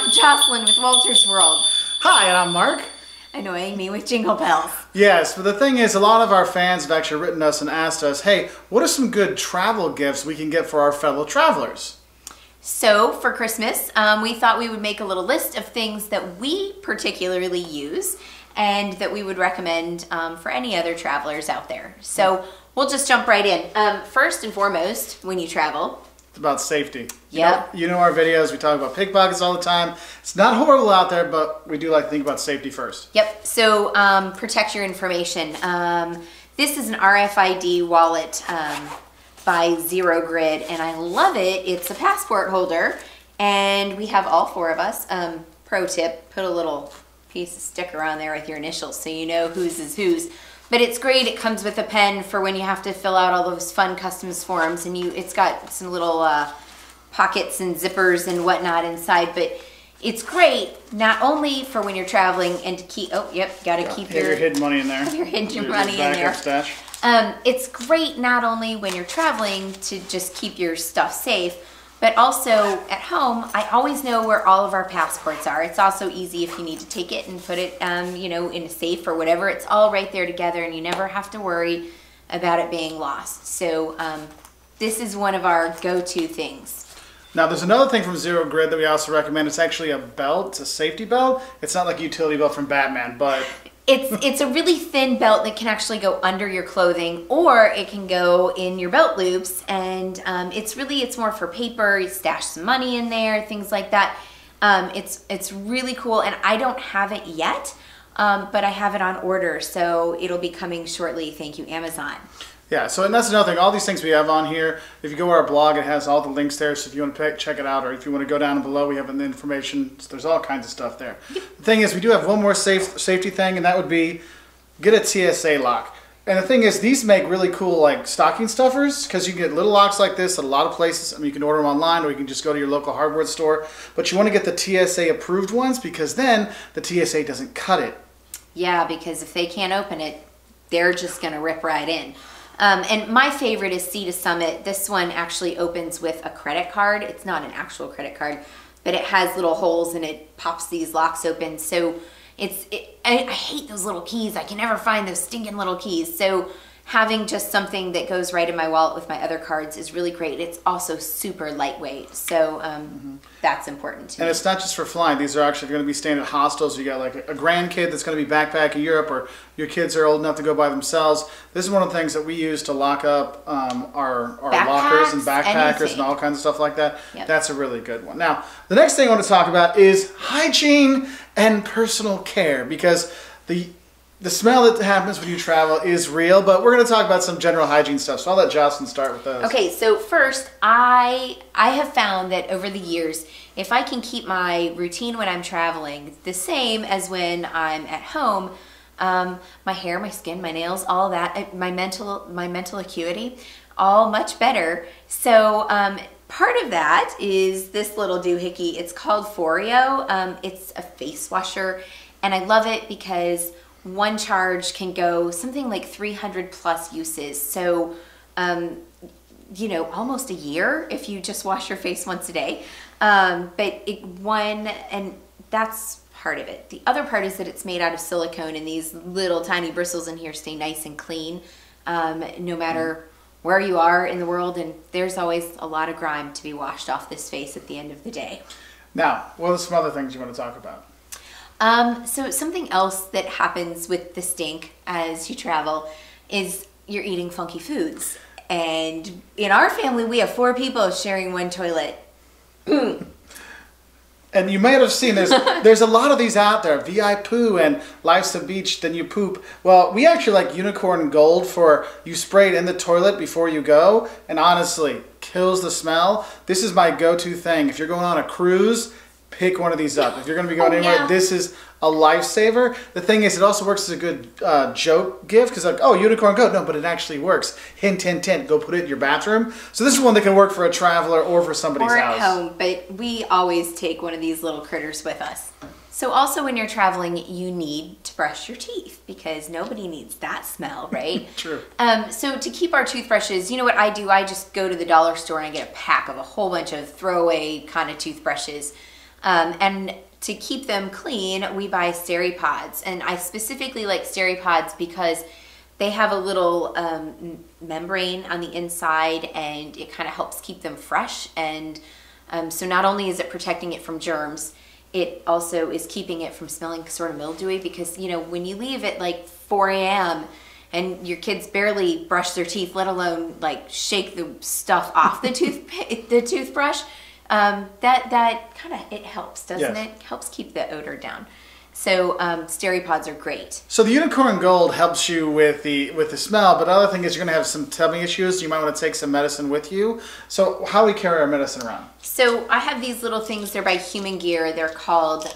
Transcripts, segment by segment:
I'm Jocelyn with Wolters World. Hi, and I'm Mark. Annoying me with jingle bells. Yes, but the thing is, a lot of our fans have actually written us and asked us, hey, what are some good travel gifts we can get for our fellow travelers? So for Christmas, we thought we would make a little list of things that we particularly use and that we would recommend for any other travelers out there. So we'll just jump right in. First and foremost, when you travel, it's about safety. Yep. You know our videos, we talk about pickpockets all the time. It's not horrible out there, but we do like to think about safety first. Yep, so protect your information. This is an RFID wallet by Zero Grid, and I love it. It's a passport holder, and we have all four of us. Pro tip, put a little piece of sticker on there with your initials so you know whose is whose. But it's great. It comes with a pen for when you have to fill out all those fun customs forms, and it's got some little pockets and zippers and whatnot inside. But it's great not only for when you're traveling and to keep. Oh, yep, got to keep your hidden money in there. Your hidden money in there. Stash. It's great not only when you're traveling to just keep your stuff safe, but also at home. I always know where all of our passports are. It's also easy if you need to take it and put it, you know, in a safe or whatever. It's all right there together, and you never have to worry about it being lost. So this is one of our go-to things. Now, there's another thing from Zero Grid that we also recommend. It's actually a belt. It's a safety belt. It's not like a utility belt from Batman, but it's a really thin belt that can actually go under your clothing, or it can go in your belt loops, and it's more for paper. You stash some money in there, things like that. It's really cool, and I don't have it yet, but I have it on order, so it'll be coming shortly. Thank you, Amazon. Yeah, so and that's another thing. All these things we have on here, if you go to our blog, it has all the links there. So if you want to check it out, or if you want to go down below, we have the information. So there's all kinds of stuff there. The thing is, we do have one more safety thing, and that would be get a TSA lock. And the thing is, these make really cool like stocking stuffers, because you can get little locks like this at a lot of places. I mean, you can order them online, or you can just go to your local hardware store. But you want to get the TSA approved ones, because then the TSA doesn't cut it. Yeah, because if they can't open it, they're just going to rip right in. And my favorite is Sea to Summit. This one actually opens with a credit card. It's not an actual credit card, but it has little holes and it pops these locks open. So I hate those little keys. I can never find those stinking little keys. So having just something that goes right in my wallet with my other cards is really great. It's also super lightweight. So that's important to me. And it's not just for flying. These are actually going to be staying at hostels. You got like a grandkid that's going to be backpacking Europe, or your kids are old enough to go by themselves. This is one of the things that we use to lock up our lockers and backpackers and all kinds of stuff like that. Yep. That's a really good one. Now, the next thing I want to talk about is hygiene and personal care, because the smell that happens when you travel is real, but we're going to talk about some general hygiene stuff. So I'll let Jocelyn start with those. Okay, so first, I have found that over the years, if I can keep my routine when I'm traveling the same as when I'm at home, my hair, my skin, my nails, all that, my mental acuity, all much better. So part of that is this little doohickey. It's called Foreo. It's a face washer, and I love it because one charge can go something like 300 plus uses. So, you know, almost a year if you just wash your face once a day. And that's part of it. The other part is that it's made out of silicone, and these little tiny bristles in here stay nice and clean, no matter where you are in the world. And there's always a lot of grime to be washed off this face at the end of the day. Now, what are some other things you want to talk about? So something else that happens with the stink as you travel is you're eating funky foods. And in our family, we have 4 people sharing one toilet. And you might have seen there's a lot of these out there. VI poo and Life's a Beach, then you poop. Well, we actually like Unicorn Gold for you spray it in the toilet before you go. And honestly, kills the smell. This is my go-to thing. If you're going on a cruise, pick one of these up. If you're going to be going anywhere, this is a lifesaver. The thing is, it also works as a good joke gift, because like, oh, Unicorn Goat. No, but it actually works. Hint, hint, hint. Go put it in your bathroom. So this is one that can work for a traveler or for somebody's house. Or at home, but we always take one of these little critters with us. So also when you're traveling, you need to brush your teeth, because nobody needs that smell, right? True. So to keep our toothbrushes, you know what I do? I just go to the dollar store and I get a pack of a whole bunch of throwaway kind of toothbrushes. And to keep them clean, we buy Steri-Pods. And I specifically like Steri-Pods because they have a little membrane on the inside, and it kind of helps keep them fresh. And so not only is it protecting it from germs, it also is keeping it from smelling sort of mildewy, because, you know, when you leave at like 4 a.m. and your kids barely brush their teeth, let alone like shake the stuff off the toothbrush, that kind of, it helps, doesn't it? Helps keep the odor down. So Steri-Pods are great. So the Unicorn Gold helps you with the smell, but the other thing is you're going to have some tummy issues. You might want to take some medicine with you. So how do we carry our medicine around? So I have these little things. They're by Human Gear. They're called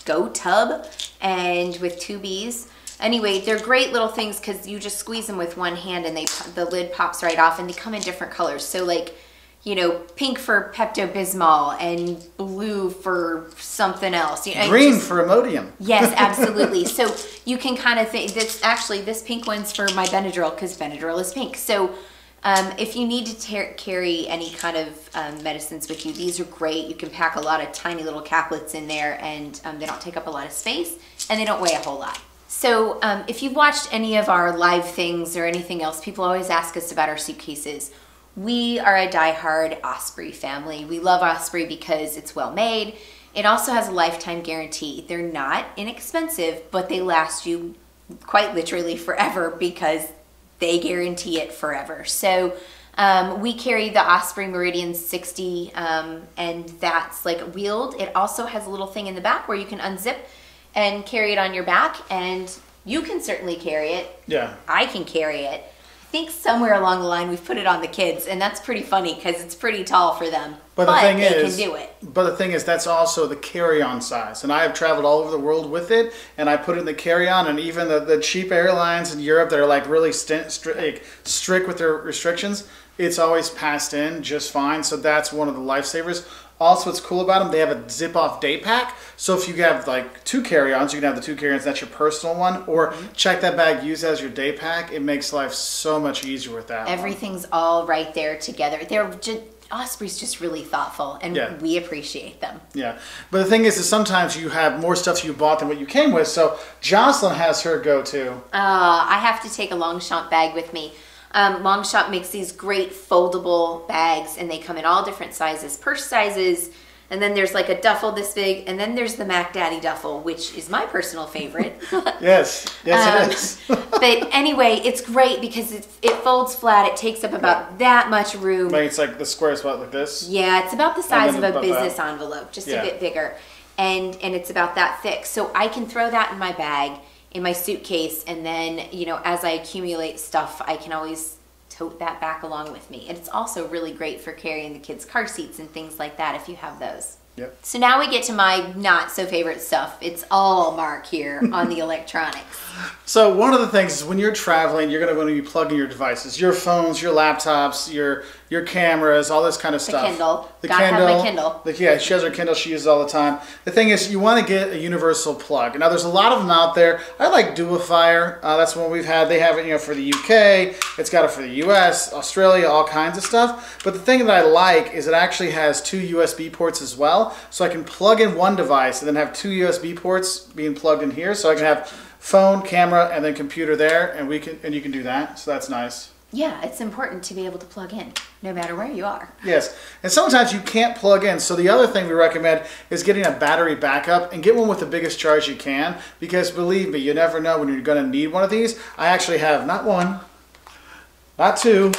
Go Tub, and with 2 B's. Anyway, they're great little things because you just squeeze them with one hand and the lid pops right off, and they come in different colors. So like, you know, pink for Pepto-Bismol and blue for something else. You know, green for Imodium. Yes, absolutely. So you can kind of think, this pink one's for my Benadryl, because Benadryl is pink. So if you need to carry any kind of medicines with you, these are great. You can pack a lot of tiny little caplets in there, and they don't take up a lot of space, and they don't weigh a whole lot. So if you've watched any of our live things or anything else, people always ask us about our suitcases. We are a diehard Osprey family. We love Osprey because it's well made. It also has a lifetime guarantee. They're not inexpensive, but they last you quite literally forever because they guarantee it forever. So we carry the Osprey Meridian 60, and that's like wheeled. It also has a little thing in the back where you can unzip and carry it on your back, and you can certainly carry it. Yeah. I can carry it. I think somewhere along the line we've put it on the kids, and that's pretty funny because it's pretty tall for them. But the thing is, they can do it. But the thing is, that's also the carry-on size, and I have traveled all over the world with it, and I put it in the carry-on, and even the cheap airlines in Europe that are like really strict with their restrictions, it's always passed in just fine. So that's one of the lifesavers. Also, what's cool about them, they have a zip-off day pack. So if you have like 2 carry-ons, you can have the 2 carry-ons, that's your personal one. Or check that bag, use it as your day pack. It makes life so much easier with that. Everything's all right there together. Osprey's just really thoughtful, and we appreciate them. Yeah, but the thing is sometimes you have more stuff you bought than what you came with. So Jocelyn has her go-to. I have to take a Longchamp bag with me. Longchamp makes these great foldable bags, and they come in all different sizes, purse sizes, and then there's like a duffel this big, and then there's the Mac Daddy duffel, which is my personal favorite. Yes, it is. But anyway, it's great because it folds flat. It takes up about that much room. Like it's like the square spot like this? Yeah, it's about the size of a business envelope, just a bit bigger, and it's about that thick. So I can throw that in my bag, in my suitcase, and then, you know, as I accumulate stuff, I can always tote that back along with me. And it's also really great for carrying the kids' car seats and things like that if you have those. Yep. So now we get to my not so favorite stuff. It's all Mark here on the electronics. So one of the things is when you're traveling, you're going to want to be plugging your devices, your phones, your laptops, your cameras, all this kind of stuff. Kindle. The Gotta Kindle. have my Kindle. Yeah, she has her Kindle. She uses it all the time. The thing is, you want to get a universal plug. Now, there's a lot of them out there. I like Duofire. That's one we've had. They have it, you know, for the UK. It's got it for the US, Australia, all kinds of stuff. But the thing that I like is it actually has 2 USB ports as well. So I can plug in one device and then have 2 USB ports being plugged in here. So I can have phone, camera, and then computer there, and you can do that. So that's nice. Yeah, it's important to be able to plug in no matter where you are. Yes, and sometimes you can't plug in. So the other thing we recommend is getting a battery backup, and get one with the biggest charge you can, because believe me, you never know when you're going to need one of these. I actually have not 1, not 2,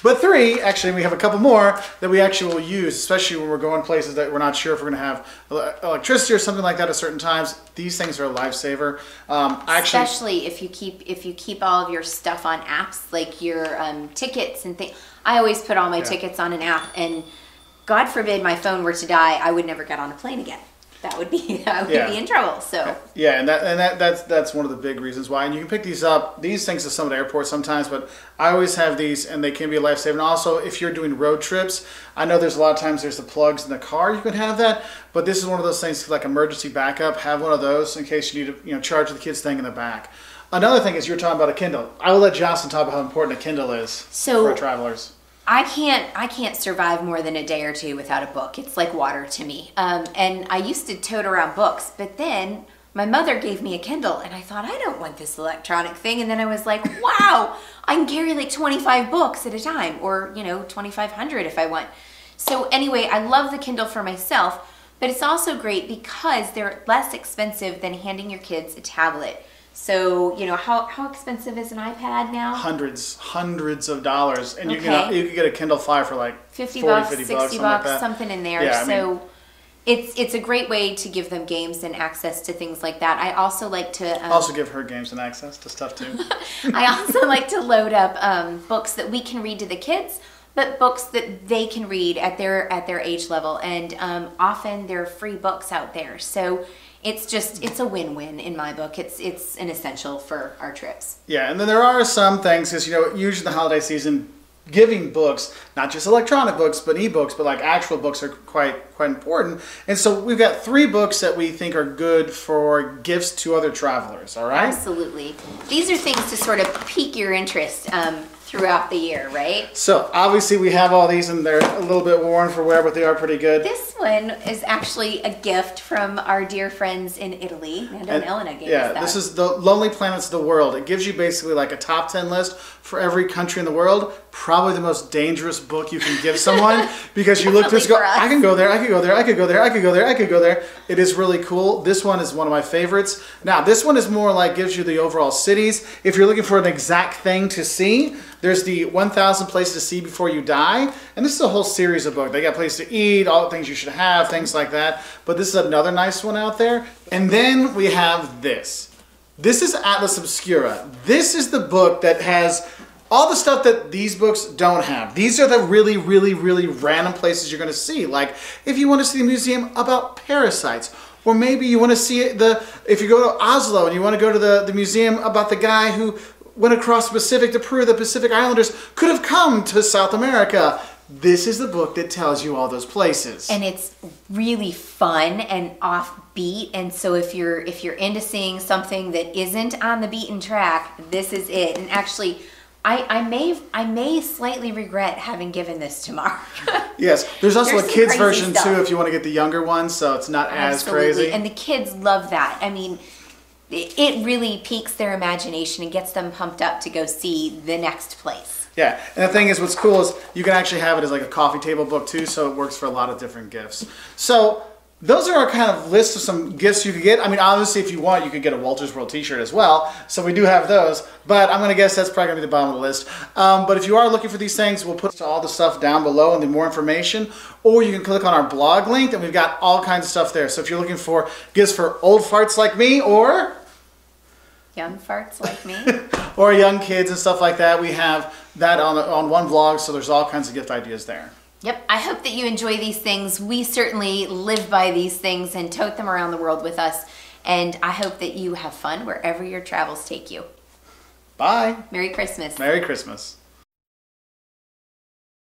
but 3. Actually, we have a couple more that we actually will use, especially when we're going places that we're not sure if we're going to have electricity or something like that at certain times. These things are a lifesaver. Especially if you keep all of your stuff on apps, like your tickets and things. I always put all my tickets on an app, and God forbid my phone were to die, I would never get on a plane again. That would be be in trouble. So yeah, and that's one of the big reasons why. And you can pick these up, these things at some of the airports sometimes, but I always have these, and they can be a lifesaver. And also, if you're doing road trips, I know there's a lot of times there's the plugs in the car, you can have that, but this is one of those things like emergency backup. Have one of those in case you need to charge the kids thing in the back. Another thing is you're talking about a Kindle. I will let Jocelyn talk about how important a Kindle is for our travelers. I can't survive more than a day or two without a book. It's like water to me. And I used to tote around books, but then my mother gave me a Kindle and I thought, I don't want this electronic thing. And then I was like, wow, I can carry like 25 books at a time, or 2,500 if I want. So anyway, I love the Kindle for myself, but it's also great because they're less expensive than handing your kids a tablet. So, how expensive is an iPad now? Hundreds of dollars. And you can get a Kindle Fire for like 50 40, bucks, 50 60 bucks, bucks, something in there. Yeah, so it's a great way to give them games and access to things like that. I also like to... also give her games and access to stuff too. I also like to load up books that we can read to the kids, but books that they can read at their age level. And often there are free books out there. So it's a win-win in my book. It's an essential for our trips. Yeah, and then there are some things, because usually the holiday season, giving books, not just electronic books, but ebooks, but like actual books are quite important. And so we've got 3 books that we think are good for gifts to other travelers, all right? Absolutely. These are things to sort of pique your interest throughout the year, right? So obviously we have all these and they're a little bit worn for wear, but they are pretty good. This one is actually a gift from our dear friends in Italy. Nando and Elena gave us that. This is the Lonely Planets of the World. It gives you basically like a top 10 list for every country in the world. Probably the most dangerous book you can give someone because you look at this and go, I can go there, I could go there, I could go there, I could go there, I could go there. It is really cool. This one is one of my favorites. Now this one is more like gives you the overall cities. If you're looking for an exact thing to see, there's the 1,000 places to see before you die. And this is a whole series of books. They got places to eat, all the things you should have, things like that. But this is another nice one out there. And then we have this. This is Atlas Obscura. This is the book that has all the stuff that these books don't have. These are the really, really, really random places you're going to see. Like if you want to see the museum about parasites, or maybe you want to see if you go to Oslo and you want to go to the museum about the guy who went across the Pacific to prove that Pacific Islanders could have come to South America. This is the book that tells you all those places. And it's really fun and offbeat. And so if you're into seeing something that isn't on the beaten track, this is it. And actually, I may slightly regret having given this to Mark. Yes, there's also a kids version too if you want to get the younger one, so it's not as crazy. And the kids love that. I mean, it really piques their imagination and gets them pumped up to go see the next place. Yeah, and the thing is, what's cool is you can actually have it as like a coffee table book too, so it works for a lot of different gifts. So those are our kind of list of some gifts you could get. I mean, obviously, if you want, you could get a Wolters World t-shirt as well. So we do have those, but I'm going to guess that's probably going to be the bottom of the list. But if you are looking for these things, we'll put all the stuff down below and the more information, or you can click on our blog link, and we've got all kinds of stuff there. So if you're looking for gifts for old farts like me, or young farts like me, or young kids and stuff like that, we have that on one blog, so there's all kinds of gift ideas there. Yep, I hope that you enjoy these things. We certainly live by these things and tote them around the world with us, and I hope that you have fun wherever your travels take you. Bye. Merry Christmas. Merry Christmas.